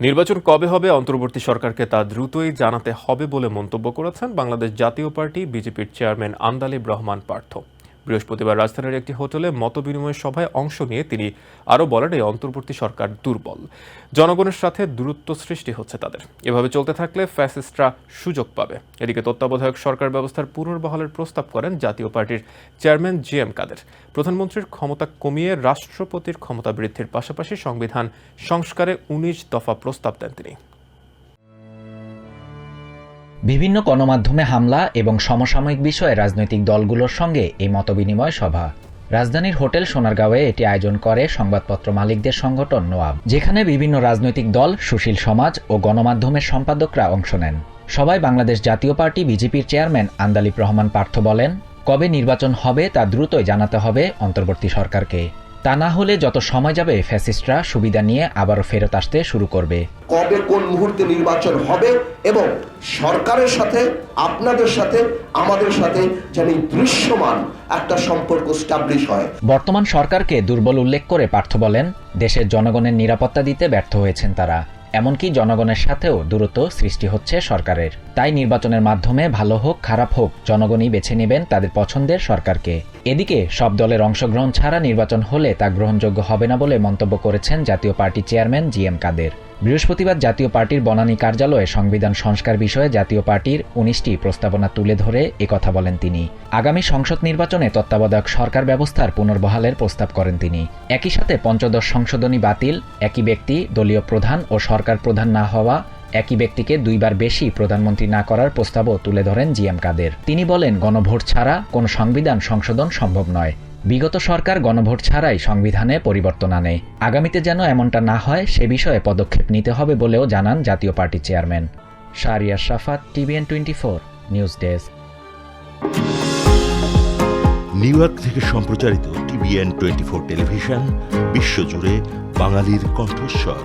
নির্বাচন কবে হবে অন্তর্বর্তী সরকারকে তা দ্রুতই জানাতে হবে বলে মন্তব্য করেছেন বাংলাদেশ জাতীয় পার্টি বিজেপির চেয়ারম্যান আন্দালিব রহমান পার্থ। বৃহস্পতিবার রাজধানীর একটি হোটেলে মতবিনিময় সভায় অংশ নিয়ে তিনি আরও বলেন, এই অন্তর্বর্তী সরকার দুর্বল, জনগণের সাথে দূরত্ব সৃষ্টি হচ্ছে তাদের। এভাবে চলতে থাকলে ফ্যাসিস্টরা সুযোগ পাবে। এদিকে তত্ত্বাবধায়ক সরকার ব্যবস্থার পুনর্বহালের প্রস্তাব করেন জাতীয় পার্টির চেয়ারম্যান জি.এম. কাদের। প্রধানমন্ত্রীর ক্ষমতা কমিয়ে রাষ্ট্রপতির ক্ষমতা বৃদ্ধির পাশাপাশি সংবিধান সংস্কারে ১৯ দফা প্রস্তাব দেন তিনি। বিভিন্ন গণমাধ্যমে হামলা এবং সমসাময়িক বিষয়ে রাজনৈতিক দলগুলোর সঙ্গে এই মতবিনিময় সভা রাজধানীর হোটেল সোনারগাঁওয়ে এটি আয়োজন করে সংবাদপত্র মালিকদের সংগঠন নোয়াব, যেখানে বিভিন্ন রাজনৈতিক দল, সুশীল সমাজ ও গণমাধ্যমের সম্পাদকরা অংশ নেন। সবাই বাংলাদেশ জাতীয় পার্টি বিজেপির চেয়ারম্যান আন্দালিব রহমান পার্থ বলেন, কবে নির্বাচন হবে তা দ্রুতই জানাতে হবে অন্তর্বর্তী সরকারকে। তা না হলে যত সময় যাবে ফ্যাসিস্টরা সুবিধা নিয়ে আবারও ফেরত আসতে শুরু করবে। কবে কোন মুহূর্তে নির্বাচন হবে এবং সরকারের সাথে, আপনাদের সাথে, আমাদের সাথে যেন দৃশ্যমান একটা সম্পর্ক স্টাবলিশ হয়। বর্তমান সরকারকে দুর্বল উল্লেখ করে পার্থ বলেন, দেশের জনগণের নিরাপত্তা দিতে ব্যর্থ হয়েছেন তারা। এমনকি জনগণের সাথেও দূরত্ব সৃষ্টি হচ্ছে সরকারের। তাই নির্বাচনের মাধ্যমে ভালো হোক খারাপ হোক জনগণই বেছে নেবেন তাদের পছন্দের সরকারকে। এদিকে সব দলের অংশগ্রহণ ছাড়া নির্বাচন হলে তা গ্রহণযোগ্য হবে না বলে মন্তব্য করেছেন জাতীয় পার্টি চেয়ারম্যান জি.এম. কাদের। বৃহস্পতিবার জাতীয় পার্টির বনানী কার্যালয়ে সংবিধান সংস্কার বিষয়ে জাতীয় পার্টির ১৯টি প্রস্তাবনা তুলে ধরে একথা বলেন তিনি। আগামী সংসদ নির্বাচনে তত্ত্বাবধায়ক সরকার ব্যবস্থার পুনর্বহালের প্রস্তাব করেন তিনি। একই সাথে পঞ্চদশ সংশোধনী বাতিল, একই ব্যক্তি দলীয় প্রধান ও সরকার প্রধান না হওয়া, একই ব্যক্তিকে দুইবার বেশি প্রধানমন্ত্রী না করার প্রস্তাবও তুলে ধরেন জি.এম. কাদের। তিনি বলেন, গণভোট ছাড়া কোনো সংবিধান সংশোধন সম্ভব নয়। বিগত সরকার গণভোট ছাড়াই সংবিধানে পরিবর্তন আনে। আগামীতে যেন এমনটা না হয় সে বিষয়ে পদক্ষেপ নিতে হবে বলেও জানান Jatiya party chairman. Shahriar Shafat, TVN 24 news desk. New York থেকে সম্প্রচারিত টিভিএন 24 টেলিভিশন বিশ্বজুড়ে বাঙালির কণ্ঠস্বর।